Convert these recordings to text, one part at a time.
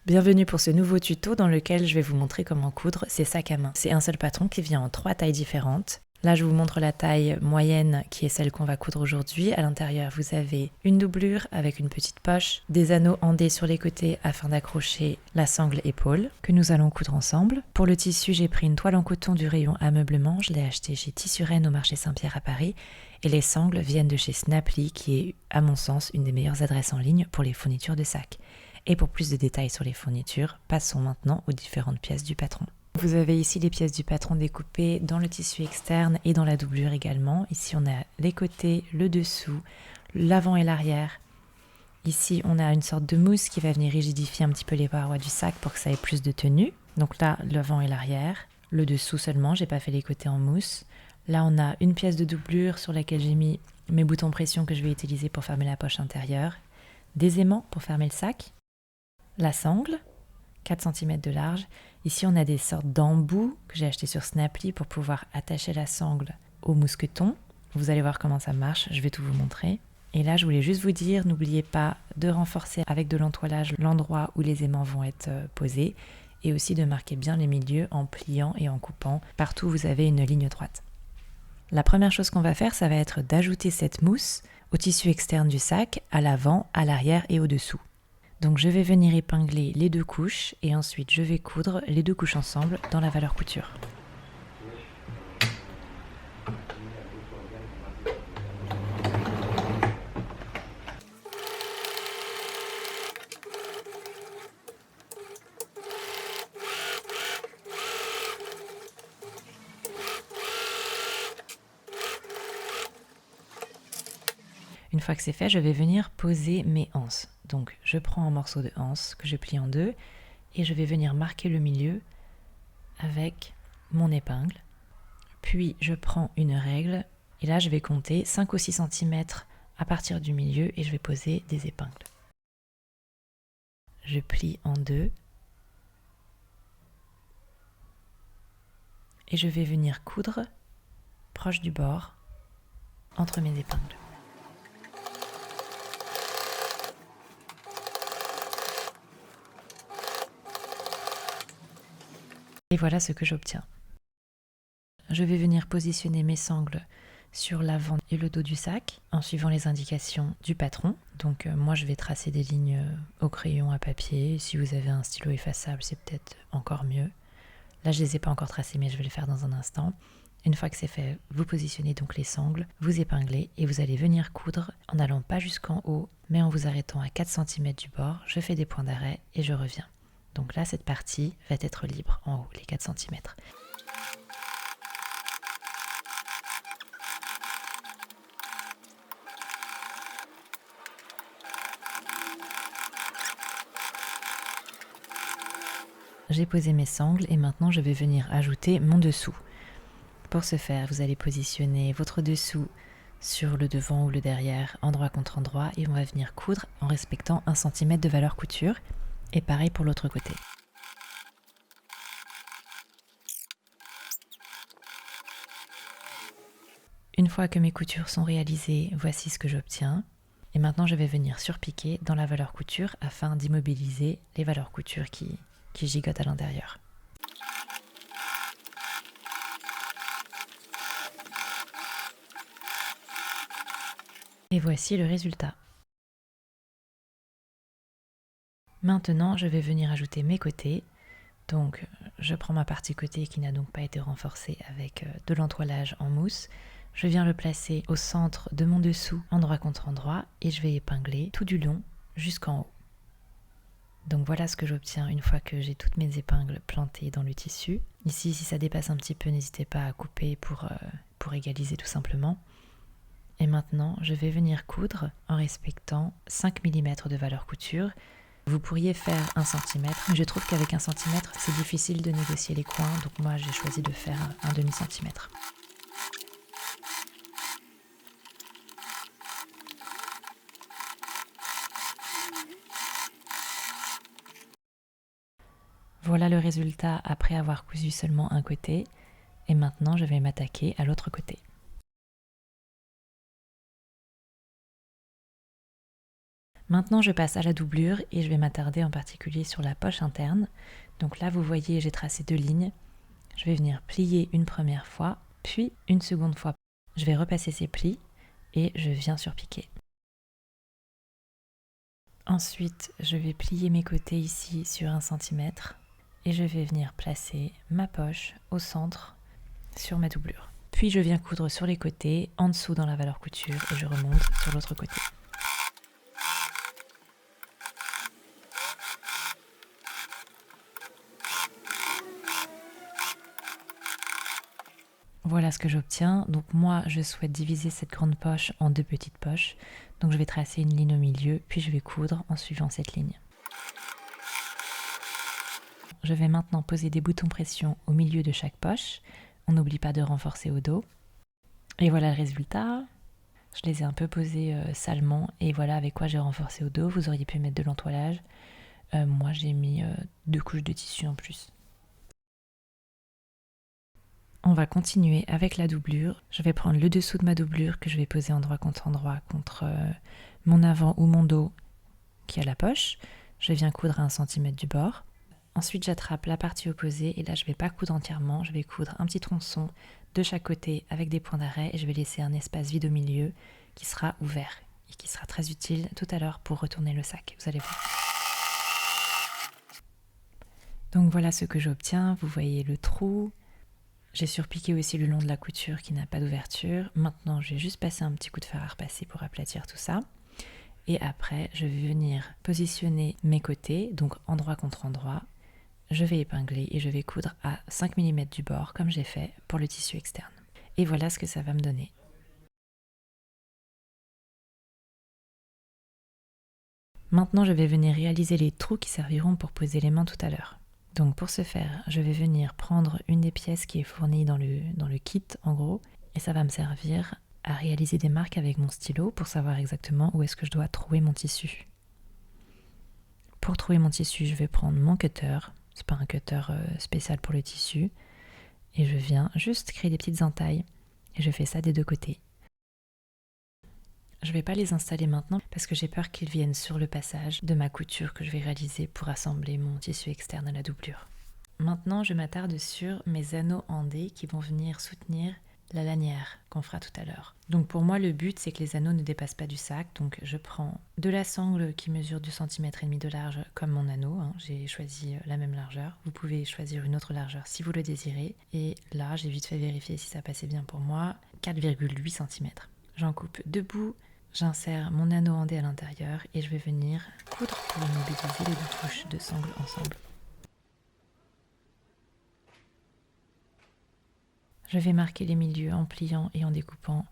Bienvenue pour ce nouveau tuto dans lequel je vais vous montrer comment coudre ces sacs à main. C'est un seul patron qui vient en 3 tailles différentes. Là, je vous montre la taille moyenne qui est celle qu'on va coudre aujourd'hui. À l'intérieur, vous avez une doublure avec une petite poche, des anneaux andés sur les côtés afin d'accrocher la sangle épaule que nous allons coudre ensemble. Pour le tissu, j'ai pris une toile en coton du rayon ameublement. Je l'ai acheté chez Tissuren au marché Saint-Pierre à Paris. Et les sangles viennent de chez Snapply qui est, à mon sens, une des meilleures adresses en ligne pour les fournitures de sacs. Et pour plus de détails sur les fournitures, passons maintenant aux différentes pièces du patron. Vous avez ici les pièces du patron découpées dans le tissu externe et dans la doublure également. Ici, on a les côtés, le dessous, l'avant et l'arrière. Ici, on a une sorte de mousse qui va venir rigidifier un petit peu les parois du sac pour que ça ait plus de tenue. Donc là, l'avant et l'arrière. Le dessous seulement, j'ai pas fait les côtés en mousse. Là, on a une pièce de doublure sur laquelle j'ai mis mes boutons pression que je vais utiliser pour fermer la poche intérieure. Des aimants pour fermer le sac. La sangle, 4 cm de large. Ici, on a des sortes d'embouts que j'ai acheté sur Snapply pour pouvoir attacher la sangle au mousqueton. Vous allez voir comment ça marche, je vais tout vous montrer. Et là, je voulais juste vous dire, n'oubliez pas de renforcer avec de l'entoilage l'endroit où les aimants vont être posés et aussi de marquer bien les milieux en pliant et en coupant partout où vous avez une ligne droite. La première chose qu'on va faire, ça va être d'ajouter cette mousse au tissu externe du sac, à l'avant, à l'arrière et au-dessous. Donc je vais venir épingler les 2 couches et ensuite je vais coudre les 2 couches ensemble dans la valeur couture. Une fois que c'est fait, je vais venir poser mes anses. Donc je prends un morceau de anse que je plie en 2 et je vais venir marquer le milieu avec mon épingle. Puis je prends une règle et là je vais compter 5 ou 6 cm à partir du milieu et je vais poser des épingles. Je plie en 2 et je vais venir coudre proche du bord entre mes épingles. Et voilà ce que j'obtiens. Je vais venir positionner mes sangles sur l'avant et le dos du sac en suivant les indications du patron. Donc moi je vais tracer des lignes au crayon à papier. Si vous avez un stylo effaçable, c'est peut-être encore mieux. Là je ne les ai pas encore tracées mais je vais les faire dans un instant. Une fois que c'est fait, vous positionnez donc les sangles, vous épinglez et vous allez venir coudre en n'allant pas jusqu'en haut mais en vous arrêtant à 4 cm du bord. Je fais des points d'arrêt et je reviens. Donc là, cette partie va être libre en haut, les 4 cm. J'ai posé mes sangles et maintenant je vais venir ajouter mon dessous. Pour ce faire, vous allez positionner votre dessous sur le devant ou le derrière, endroit contre endroit, et on va venir coudre en respectant 1 cm de valeur couture. Et pareil pour l'autre côté. Une fois que mes coutures sont réalisées, voici ce que j'obtiens. Et maintenant, je vais venir surpiquer dans la valeur couture afin d'immobiliser les valeurs couture qui gigotent à l'intérieur. Et voici le résultat. Maintenant, je vais venir ajouter mes côtés. Donc, je prends ma partie côté qui n'a donc pas été renforcée avec de l'entoilage en mousse. Je viens le placer au centre de mon dessous, endroit contre endroit, et je vais épingler tout du long jusqu'en haut. Donc voilà ce que j'obtiens une fois que j'ai toutes mes épingles plantées dans le tissu. Ici, si ça dépasse un petit peu, n'hésitez pas à couper pour égaliser tout simplement. Et maintenant, je vais venir coudre en respectant 5 mm de valeur couture. Vous pourriez faire 1 cm, mais je trouve qu'avec 1 cm, c'est difficile de négocier les coins, donc moi j'ai choisi de faire un demi-centimètre. Voilà le résultat après avoir cousu seulement un côté, et maintenant je vais m'attaquer à l'autre côté. Maintenant, je passe à la doublure et je vais m'attarder en particulier sur la poche interne. Donc là, vous voyez, j'ai tracé 2 lignes. Je vais venir plier une première fois, puis une seconde fois. Je vais repasser ces plis et je viens surpiquer. Ensuite, je vais plier mes côtés ici sur 1 cm et je vais venir placer ma poche au centre sur ma doublure. Puis je viens coudre sur les côtés, en dessous dans la valeur couture et je remonte sur l'autre côté. Voilà ce que j'obtiens. Donc moi, je souhaite diviser cette grande poche en 2 petites poches. Donc je vais tracer une ligne au milieu, puis je vais coudre en suivant cette ligne. Je vais maintenant poser des boutons pression au milieu de chaque poche. On n'oublie pas de renforcer au dos. Et voilà le résultat. Je les ai un peu posés salement et voilà avec quoi j'ai renforcé au dos. Vous auriez pu mettre de l'entoilage. Moi, j'ai mis 2 couches de tissu en plus. On va continuer avec la doublure. Je vais prendre le dessous de ma doublure que je vais poser endroit contre mon avant ou mon dos qui a la poche. Je viens coudre à 1 cm du bord. Ensuite, j'attrape la partie opposée et là, je ne vais pas coudre entièrement. Je vais coudre un petit tronçon de chaque côté avec des points d'arrêt et je vais laisser un espace vide au milieu qui sera ouvert et qui sera très utile tout à l'heure pour retourner le sac. Vous allez voir. Donc voilà ce que j'obtiens. Vous voyez le trou. J'ai surpiqué aussi le long de la couture qui n'a pas d'ouverture. Maintenant, je vais juste passer un petit coup de fer à repasser pour aplatir tout ça. Et après, je vais venir positionner mes côtés, donc endroit contre endroit. Je vais épingler et je vais coudre à 5 mm du bord, comme j'ai fait pour le tissu externe. Et voilà ce que ça va me donner. Maintenant, je vais venir réaliser les trous qui serviront pour poser les mains tout à l'heure. Donc pour ce faire, je vais venir prendre une des pièces qui est fournie dans le kit en gros, et ça va me servir à réaliser des marques avec mon stylo pour savoir exactement où est-ce que je dois trouer mon tissu. Pour trouver mon tissu, je vais prendre mon cutter, c'est pas un cutter spécial pour le tissu, et je viens juste créer des petites entailles, et je fais ça des 2 côtés. Je ne vais pas les installer maintenant parce que j'ai peur qu'ils viennent sur le passage de ma couture que je vais réaliser pour assembler mon tissu externe à la doublure. Maintenant, je m'attarde sur mes anneaux andés qui vont venir soutenir la lanière qu'on fera tout à l'heure. Donc pour moi, le but, c'est que les anneaux ne dépassent pas du sac. Donc je prends de la sangle qui mesure 2,5 cm de large comme mon anneau. J'ai choisi la même largeur. Vous pouvez choisir une autre largeur si vous le désirez. Et là, j'ai vite fait vérifier si ça passait bien pour moi. 4,8 cm. J'en coupe 2 bouts. J'insère mon anneau andé à l'intérieur et je vais venir coudre pour immobiliser les 2 couches de sangle ensemble. Je vais marquer les milieux en pliant et en découpant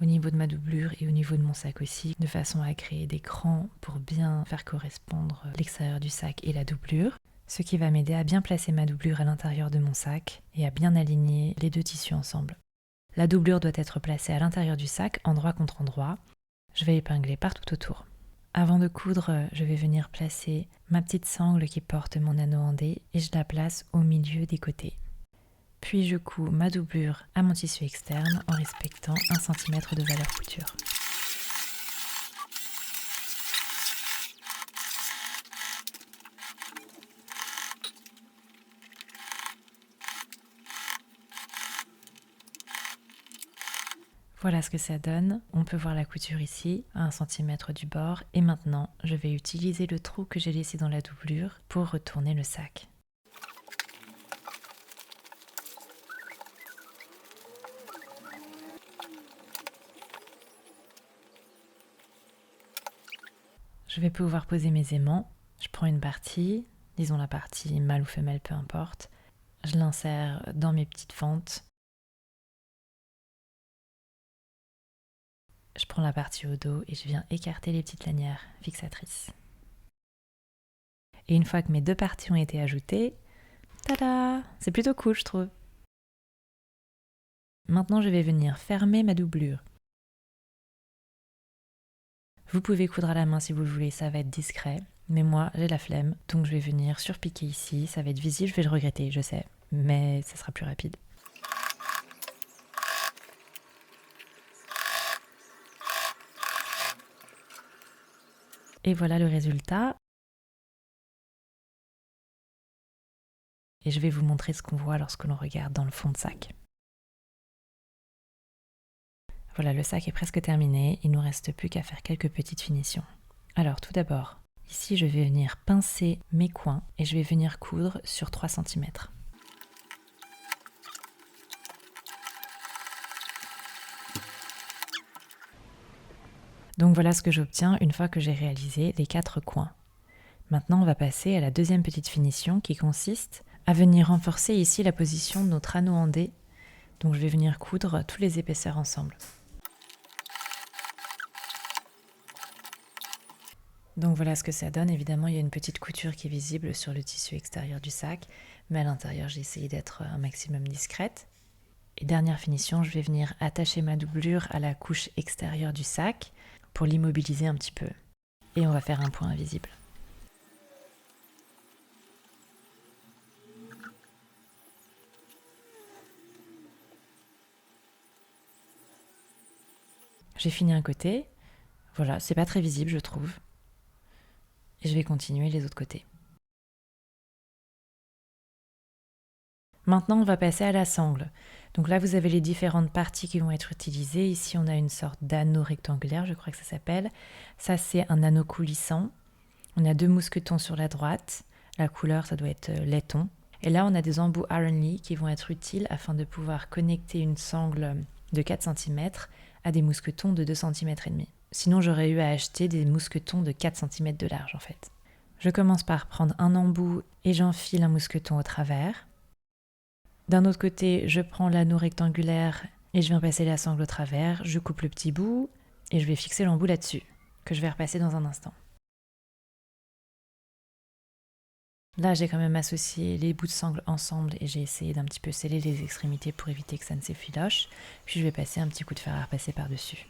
au niveau de ma doublure et au niveau de mon sac aussi, de façon à créer des crans pour bien faire correspondre l'extérieur du sac et la doublure, ce qui va m'aider à bien placer ma doublure à l'intérieur de mon sac et à bien aligner les 2 tissus ensemble. La doublure doit être placée à l'intérieur du sac, endroit contre endroit. Je vais épingler partout autour. Avant de coudre, je vais venir placer ma petite sangle qui porte mon anneau andé et je la place au milieu des côtés. Puis je couds ma doublure à mon tissu externe en respectant 1 cm de valeur couture. Voilà ce que ça donne. On peut voir la couture ici, à 1 cm du bord. Et maintenant, je vais utiliser le trou que j'ai laissé dans la doublure pour retourner le sac. Je vais pouvoir poser mes aimants. Je prends une partie, disons la partie mâle ou femelle, peu importe. Je l'insère dans mes petites fentes. Je prends la partie au dos et je viens écarter les petites lanières fixatrices. Et une fois que mes 2 parties ont été ajoutées, tada! C'est plutôt cool, je trouve. Maintenant, je vais venir fermer ma doublure. Vous pouvez coudre à la main si vous le voulez, ça va être discret. Mais moi, j'ai la flemme, donc je vais venir surpiquer ici. Ça va être visible, je vais le regretter, je sais, mais ça sera plus rapide. Et voilà le résultat. Et je vais vous montrer ce qu'on voit lorsque l'on regarde dans le fond de sac. Voilà, le sac est presque terminé, il ne nous reste plus qu'à faire quelques petites finitions. Alors tout d'abord, ici je vais venir pincer mes coins et je vais venir coudre sur 3 cm. Donc voilà ce que j'obtiens une fois que j'ai réalisé les 4 coins. Maintenant on va passer à la deuxième petite finition qui consiste à venir renforcer ici la position de notre anneau en D. Donc je vais venir coudre toutes les épaisseurs ensemble. Donc voilà ce que ça donne. Évidemment, il y a une petite couture qui est visible sur le tissu extérieur du sac, mais à l'intérieur, j'ai essayé d'être un maximum discrète. Et dernière finition, je vais venir attacher ma doublure à la couche extérieure du sac pour l'immobiliser un petit peu. Et on va faire un point invisible. J'ai fini un côté. Voilà, c'est pas très visible, je trouve. Et je vais continuer les autres côtés. Maintenant, on va passer à la sangle. Donc là, vous avez les différentes parties qui vont être utilisées. Ici, on a une sorte d'anneau rectangulaire, je crois que ça s'appelle. Ça, c'est un anneau coulissant. On a 2 mousquetons sur la droite. La couleur, ça doit être laiton. Et là, on a des embouts Aran Lee qui vont être utiles afin de pouvoir connecter une sangle de 4 cm à des mousquetons de 2 cm et demi. Sinon, j'aurais eu à acheter des mousquetons de 4 cm de large, en fait. Je commence par prendre un embout et j'enfile un mousqueton au travers. D'un autre côté, je prends l'anneau rectangulaire et je viens passer la sangle au travers. Je coupe le petit bout et je vais fixer l'embout là-dessus, que je vais repasser dans un instant. Là, j'ai quand même associé les bouts de sangle ensemble et j'ai essayé d'un petit peu sceller les extrémités pour éviter que ça ne s'effiloche. Puis je vais passer un petit coup de fer à repasser par-dessus.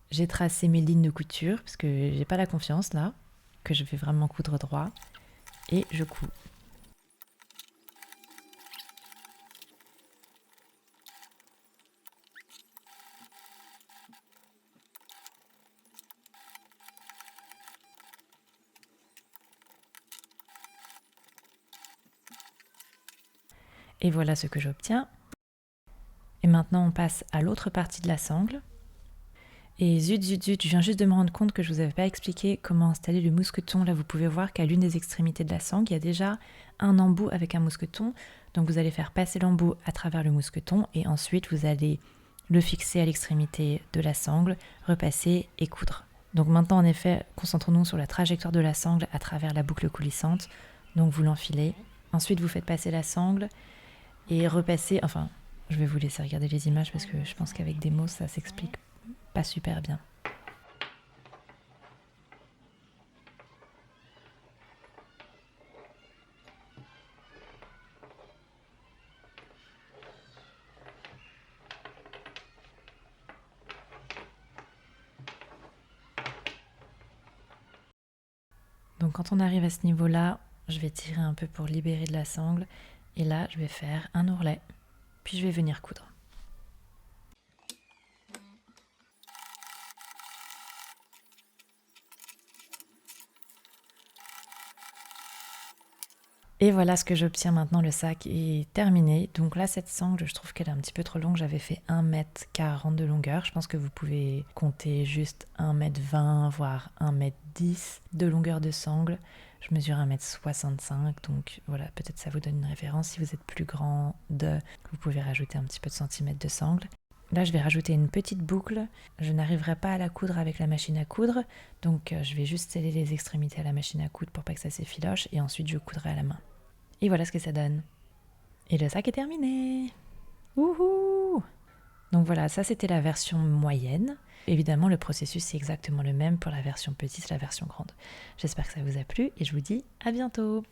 J'ai tracé mes lignes de couture parce que j'ai pas la confiance là, que je vais vraiment coudre droit. Et je couds. Et voilà ce que j'obtiens. Et maintenant on passe à l'autre partie de la sangle. Et zut, je viens juste de me rendre compte que je ne vous avais pas expliqué comment installer le mousqueton. Là, vous pouvez voir qu'à l'une des extrémités de la sangle, il y a déjà un embout avec un mousqueton. Donc vous allez faire passer l'embout à travers le mousqueton et ensuite vous allez le fixer à l'extrémité de la sangle, repasser et coudre. Donc maintenant, en effet, concentrons-nous sur la trajectoire de la sangle à travers la boucle coulissante. Donc vous l'enfilez. Ensuite, vous faites passer la sangle et repassez. Enfin, je vais vous laisser regarder les images parce que je pense qu'avec des mots, ça s'explique pas super bien. Donc quand on arrive à ce niveau-là, je vais tirer un peu pour libérer de la sangle et là, je vais faire un ourlet. Puis je vais venir coudre. Et voilà ce que j'obtiens maintenant, le sac est terminé. Donc là, cette sangle, je trouve qu'elle est un petit peu trop longue. J'avais fait 1,40 m de longueur. Je pense que vous pouvez compter juste 1,20 m, voire 1,10 m de longueur de sangle. Je mesure 1,65 m, donc voilà, peut-être ça vous donne une référence. Si vous êtes plus grand, vous pouvez rajouter un petit peu de centimètres de sangle. Là, je vais rajouter une petite boucle. Je n'arriverai pas à la coudre avec la machine à coudre, donc je vais juste sceller les extrémités à la machine à coudre pour pas que ça s'effiloche, et ensuite je coudrai à la main. Et voilà ce que ça donne. Et le sac est terminé. Wouhou! Donc voilà, ça c'était la version moyenne. Évidemment, le processus c'est exactement le même pour la version petite et la version grande. J'espère que ça vous a plu et je vous dis à bientôt.